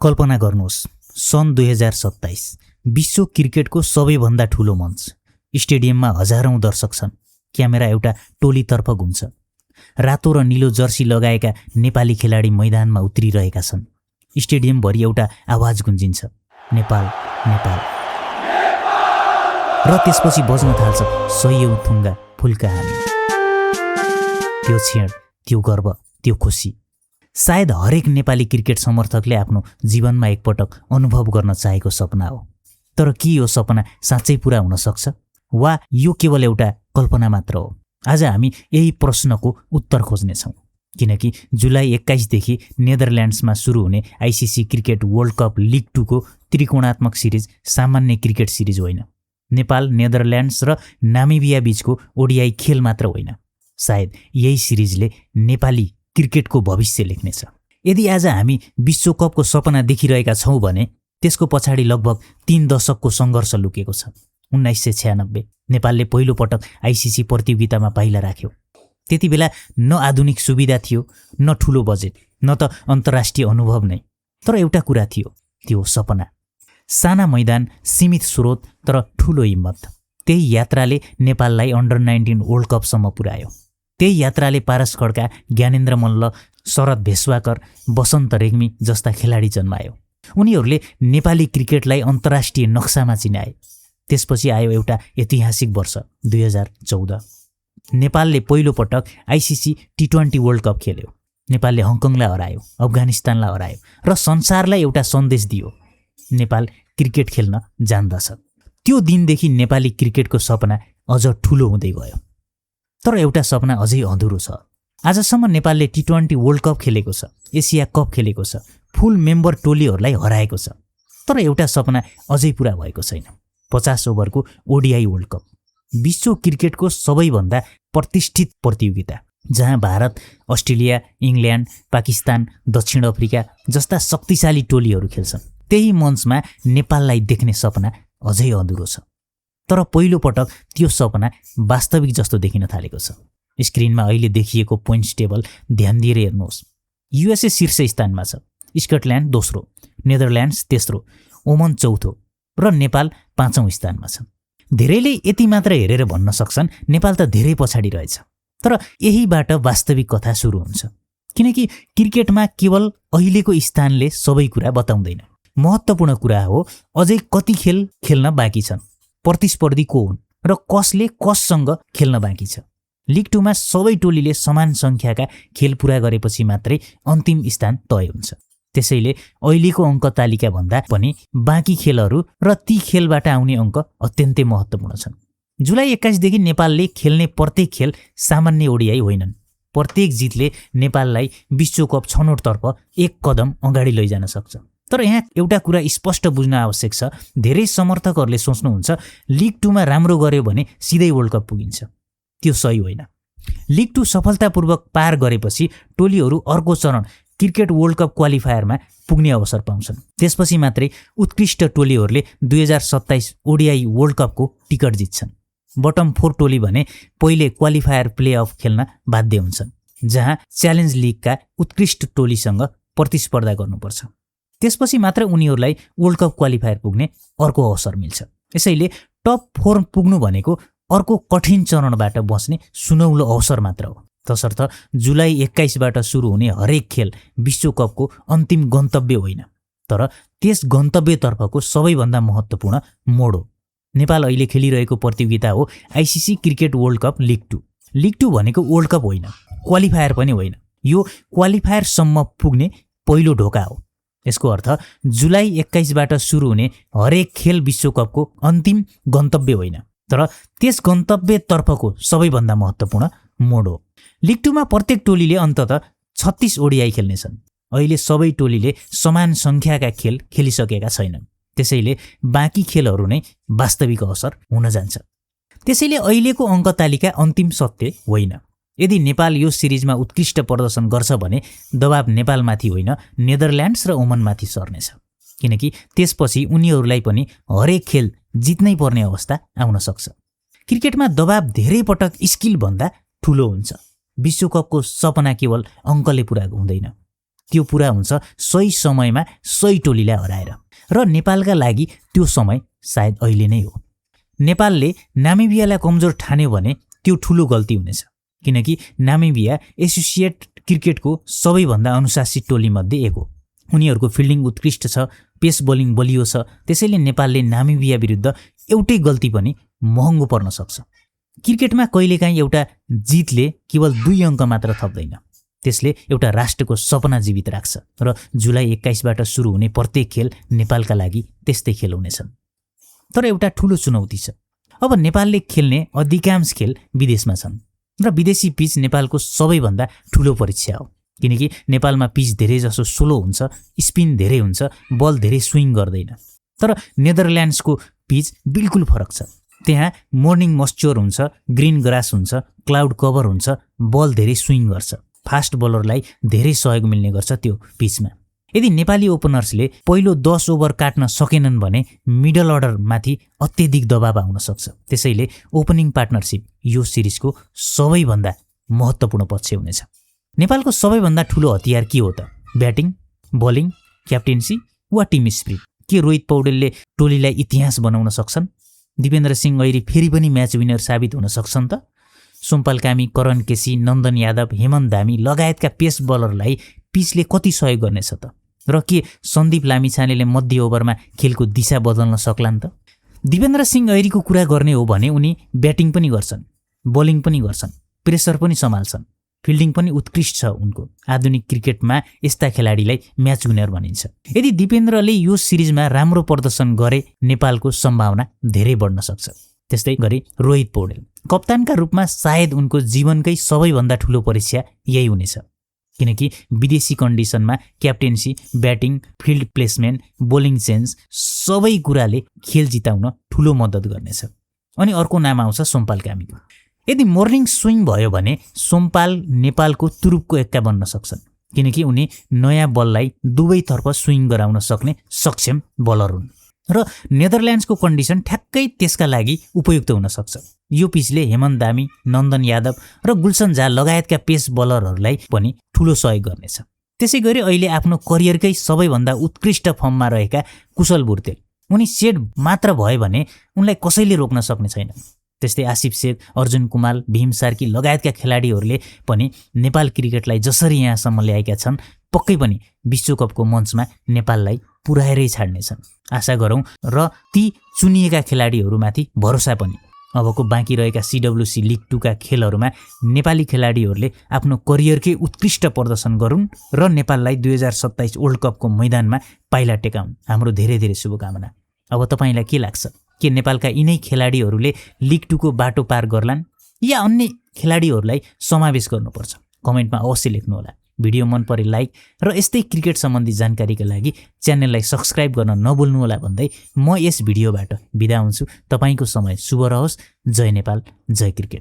कल्पना गर्नुहोस्, सन् 2027 विश्व क्रिकेटको सबैभन्दा ठुलो मञ्च, स्टेडियममा हजारौं दर्शक छन्। क्यामेरा एउटा टोलीतर्फ घुम्छ। रातो र नीलो जर्सी लगाएका नेपाली खेलाडी मैदानमा उत्रिरहेका छन्। स्टेडियमभरि एउटा आवाज गुन्जिन्छ, नेपाल नेपाल। र त्यसपछि बज्न थाल्छ सयौं थुङ्गा फुल्का हामी। त्यो क्षण, त्यो गर्व, त्यो खुसी सायद हरेक नेपाली क्रिकेट समर्थकले आफ्नो जीवनमा एकपटक अनुभव गर्न चाहेको सपना हो। तर के यो सपना साँच्चै पूरा हुन सक्छ, वा यो केवल एउटा कल्पना मात्र हो? आज हामी यही प्रश्नको उत्तर खोज्नेछौँ, किनकि जुलाई 21 देखि नेदरल्यान्ड्समा सुरु हुने ICC cricket world cup league 2 को त्रिकोणात्मक सिरिज सामान्य क्रिकेट सिरिज होइन। नेपाल, नेदरल्यान्ड्स र नामिबिया बीचको ओडिआई खेल मात्र होइन। सायद यही सिरिजले नेपाली क्रिकेटको भविष्य लेख्नेछ। यदि आज हामी विश्वकपको सपना देखिरहेका छौँ भने त्यसको पछाडि लगभग 3 दशकको सङ्घर्ष लुकेको छ। 1996 नेपालले पहिलो पटक आइसिसी प्रतियोगितामा पाइला राख्यो। त्यति बेला न आधुनिक सुविधा थियो, न ठुलो बजेट, न त अन्तर्राष्ट्रिय अनुभव नै। तर एउटा कुरा थियो, त्यो सपना। साना मैदान, सीमित स्रोत, तर ठुलो हिम्मत। त्यही यात्राले नेपाललाई अन्डर 19 वर्ल्ड कपसम्म पुर्यायो। त्यही यात्राले पारस खड्का, ज्ञानेन्द्र मल्ल, शरद भेष्वाकर, बसन्त रेग्मी जस्ता खेलाडी जन्मायो। उनीहरूले नेपाली क्रिकेटलाई अन्तर्राष्ट्रिय नक्सामा चिनाए। त्यसपछि आयो एउटा ऐतिहासिक वर्ष 2014। नेपालले पहिलो पटक आइसिसी T20 वर्ल्ड कप खेल्यो। नेपालले हङकङलाई हरायो, अफगानिस्तानलाई हरायो र संसारलाई एउटा सन्देश दियो, नेपाल क्रिकेट खेल्न जान्दछ। त्यो दिनदेखि नेपाली क्रिकेटको सपना अझ ठुलो हुँदै गयो। तर एउटा सपना अझै अधुरो छ। आजसम्म नेपालले T20 वर्ल्ड कप खेलेको छ, एसिया कप खेलेको छ, फुल मेम्बर टोलीहरूलाई हराएको छ। तर एउटा सपना अझै पुरा भएको छैन, 50 ओभरको ओडिआई वर्ल्ड कप। विश्व क्रिकेटको सबैभन्दा प्रतिष्ठित प्रतियोगिता, जहाँ भारत, अस्ट्रेलिया, इङ्ल्यान्ड, पाकिस्तान, दक्षिण अफ्रिका जस्ता शक्तिशाली टोलीहरू खेल्छन्। त्यही मञ्चमा नेपाललाई देख्ने सपना अझै अधुरो छ। तर पहिलो पटक त्यो सपना वास्तविक जस्तो देखिन थालेको छ। स्क्रिनमा अहिले देखिएको पोइन्ट्स टेबल ध्यान दिएर हेर्नुहोस्। युएसए शीर्ष स्थानमा छ, स्कटल्यान्ड दोस्रो, नेदरल्यान्ड्स तेस्रो, ओमन चौथो र नेपाल 5औं स्थानमा छ। धेरैले यति मात्र हेरेर भन्न सक्छन् नेपाल त धेरै पछाडि रहेछ। तर यहीबाट वास्तविक कथा सुरु हुन्छ, किनकि क्रिकेटमा केवल अहिलेको स्थानले सबै कुरा बताउँदैन। महत्त्वपूर्ण कुरा हो अझै कति खेल खेल्न बाँकी छन्, प्रतिस्पर्धी को हुन् र कसले कससँग खेल्न बाँकी छ। लिग 2 मा सबै टोलीले समान सङ्ख्याका खेल पुरा गरेपछि मात्रै अन्तिम स्थान तय हुन्छ। त्यसैले अहिलेको अङ्क तालिका भन्दा पनि बाँकी खेलहरू र ती खेलबाट आउने अङ्क अत्यन्तै महत्त्वपूर्ण छन्। जुलाई 21 देखि नेपालले खेल्ने प्रत्येक खेल सामान्य ओडिआई होइनन्। प्रत्येक जितले नेपाललाई विश्वकप छनौटतर्फ एक कदम अगाडि लैजान सक्छ। तर यहाँ एउटा कुरा स्पष्ट बुझ्न आवश्यक छ। धेरै समर्थकहरूले सोच्नुहुन्छ लिग 2 मा राम्रो गर्यो भने सिधै वर्ल्ड कप पुगिन्छ। त्यो सही होइन। लिग 2 सफलतापूर्वक पार गरेपछि टोलीहरू अर्को चरण क्रिकेट वर्ल्ड कप क्वालिफायरमा पुग्ने अवसर पाउँछन्। त्यसपछि मात्रै उत्कृष्ट टोलीहरूले 2027 ओडिआई वर्ल्ड कपको टिकट जित्छन्। बटम 4 टोली भने पहिले क्वालिफायर प्लेअफ खेल्न बाध्य हुन्छन्, जहाँ च्यालेन्ज लिगका उत्कृष्ट टोलीसँग प्रतिस्पर्धा गर्नुपर्छ। त्यसपछि मात्र उनीहरूलाई वर्ल्ड कप क्वालिफायर पुग्ने अर्को अवसर मिल्छ। यसैले टप 4 पुग्नु भनेको अर्को कठिन चरणबाट बच्ने सुनौलो अवसर मात्र हो। तसर्थ जुलाई 21बाट सुरु हुने हरेक खेल विश्वकपको अन्तिम गन्तव्य होइन, तर त्यस गन्तव्यतर्फको सबैभन्दा महत्त्वपूर्ण मोड हो। नेपाल अहिले खेलिरहेको प्रतियोगिता हो ICC cricket world cup league 2। League 2 भनेको वर्ल्ड कप होइन, क्वालिफायर पनि होइन। यो क्वालिफायरसम्म पुग्ने पहिलो ढोका हो। यसको अर्थ जुलाई 21बाट सुरु हुने हरेक खेल विश्वकपको अन्तिम गन्तव्य होइन, तर त्यस गन्तव्यतर्फको सबैभन्दा महत्त्वपूर्ण मोड हो। लिग 2 मा प्रत्येक टोलीले अन्ततः 36 ओडिआई खेल्नेछन्। अहिले सबै टोलीले समान सङ्ख्याका खेल खेलिसकेका छैनन्। त्यसैले बाँकी खेलहरू नै वास्तविक अवसर हुन जान्छ। त्यसैले अहिलेको अङ्क तालिका अन्तिम सत्य होइन। यदि नेपाल यो सिरिजमा उत्कृष्ट प्रदर्शन गर्छ भने दबाब नेपालमाथि होइन, नेदरल्यान्ड्स र ओमनमाथि सर्नेछ। किनकि त्यसपछि उनीहरूलाई पनि हरेक खेल जित्नै पर्ने अवस्था आउन सक्छ। क्रिकेटमा दबाब धेरै पटक स्किल भन्दा ठुलो हुन्छ। विश्वकपको सपना केवल अङ्कले पुरा हुँदैन, त्यो पुरा हुन्छ सही समयमा सही टोलीलाई हराएर। र नेपालका लागि त्यो समय सायद अहिले नै हो। नेपालले नामिबियालाई कमजोर ठान्यो भने त्यो ठुलो गल्ती हुनेछ, किनकि नामिबिया एसोसिएट क्रिकेटको सबैभन्दा अनुशासित टोलीमध्ये एक हो। उनीहरूको फिल्डिङ उत्कृष्ट छ, पेस बोलिङ बलियो छ। त्यसैले नेपालले नामिबिया विरुद्ध एउटै गल्ती पनि महँगो पर्न सक्छ। क्रिकेटमा कहिलेकाहीँ एउटा जितले केवल 2 अङ्क मात्र थप्दैन, त्यसले एउटा राष्ट्रको सपना जीवित राख्छ। र जुलाई 21बाट सुरु हुने प्रत्येक खेल नेपालका लागि त्यस्तै खेल हुनेछन्। तर एउटा ठुलो चुनौती छ। अब नेपालले खेल्ने अधिकांश खेल विदेशमा छन् र विदेशी पिच नेपालको सबैभन्दा ठुलो परीक्षा हो, किनकि नेपालमा पिच धेरै जसो स्लो हुन्छ, स्पिन धेरै हुन्छ, बल धेरै स्विङ गर्दैन। तर नेदरल्यान्ड्सको पिच बिल्कुल फरक छ। त्यहाँ मोर्निङ मस्च्योर हुन्छ, ग्रिन ग्रास हुन्छ, क्लाउड कभर हुन्छ, बल धेरै स्विङ गर्छ। फास्ट बलरलाई धेरै सहयोग मिल्ने गर्छ त्यो पिचमा। यदि नेपाली ओपनर्सले पहिलो 10 ओभर काट्न सकेनन् भने मिडल अर्डरमाथि अत्यधिक दबाव आउन सक्छ। त्यसैले ओपनिङ पार्टनरसिप यो सिरिजको सबैभन्दा महत्त्वपूर्ण पक्ष हुनेछ। नेपालको सबैभन्दा ठुलो हतियार के हो त? ब्याटिङ, बलिङ, क्याप्टेन्सी वा टिम स्पिरिट? के रोहित पौडेलले टोलीलाई इतिहास बनाउन सक्छन्? दिपेन्द्र सिंह ऐरी फेरि पनि म्याच विनर साबित हुन सक्छन् त? सोमपाल कामी, करण केसी, नन्दन यादव, हेमन्त धामी लगायतका पेस बलरलाई पिचले कति सहयोग गर्नेछ त? र के सन्दीप लामिछानेले मध्य ओभरमा खेलको दिशा बदल्न सक्लान् त? दिपेन्द्र सिंह ऐरीको कुरा गर्ने हो भने उनी ब्याटिङ पनि गर्छन्, बलिङ पनि गर्छन्, प्रेसर पनि सम्हाल्छन्, फिल्डिङ पनि उत्कृष्ट छ उनको। आधुनिक क्रिकेटमा यस्ता खेलाडीलाई म्याच विनर भनिन्छ। यदि दिपेन्द्रले यो सिरिजमा राम्रो प्रदर्शन गरे नेपालको सम्भावना धेरै बढ्न सक्छ। त्यस्तै गरी रोहित पौडेल कप्तानका रूपमा सायद उनको जीवनकै सबैभन्दा ठुलो परीक्षा यही हुनेछ, किनकि विदेशी कन्डिसनमा captaincy, batting, field placement, bowling change सबै कुराले खेल जिताउन ठुलो मद्दत गर्नेछ। अनि अर्को नाम आउँछ सोमपाल कामीको। यदि मोर्निङ स्विङ भयो भने सोमपाल नेपालको तुरुपको एक्का बन्न सक्छन्, किनकि उनी नयाँ बललाई दुवैतर्फ स्विङ गराउन सक्ने सक्षम बलर हुन्। र नेदरल्यान्ड्सको कन्डिसन ठ्याक्कै त्यसका लागि उपयुक्त हुन सक्छ। यो पिचले हेमन्त धामी, नन्दन यादव र गुलसन झा लगायतका पेस बलरहरूलाई पनि ठुलो सहयोग गर्नेछ। त्यसै गरी अहिले आफ्नो करियरकै सबैभन्दा उत्कृष्ट फर्ममा रहेका कुशल बुर्तेल, उनी सेट मात्र भयो भने उनलाई कसैले रोक्न सक्ने छैन। त्यस्तै आसिफ शेख, अर्जुन कुमाल, भीम सार्की लगायतका खेलाडीहरूले पनि नेपाल क्रिकेटलाई जसरी यहाँसम्म ल्याएका छन् पक्कै पनि विश्वकपको मञ्चमा नेपाललाई पुर्याएरै छाड्नेछन्। आशा गरौँ र ती चुनिएका खेलाडीहरूमाथि भरोसा पनि। अबको बाँकी रहेका CWC लिग 2 का खेलहरूमा नेपाली खेलाडीहरूले आफ्नो करियरकै उत्कृष्ट प्रदर्शन गरून् र नेपाललाई 2027 वर्ल्ड कपको मैदानमा पाइला टेकाउन्। हाम्रो धेरै धेरै शुभकामना। अब तपाईलाई के लाग्छ? के नेपालका यिनै खेलाडीहरूले लिग 2 को बाटो पार गर्लान् या अन्य खेलाडीहरूलाई समावेश गर्नुपर्छ? कमेन्टमा अवश्य लेख्नुहोला। भिडियो मन परे लाइक र यस्तै क्रिकेट सम्बन्धी जानकारीका लागि च्यानललाई सब्स्क्राइब गर्न नभुल्नुहोला भन्दै म यस भिडियोबाट बिदा हुन्छु। तपाईको समय शुभ रहोस्। जय नेपाल, जय क्रिकेट।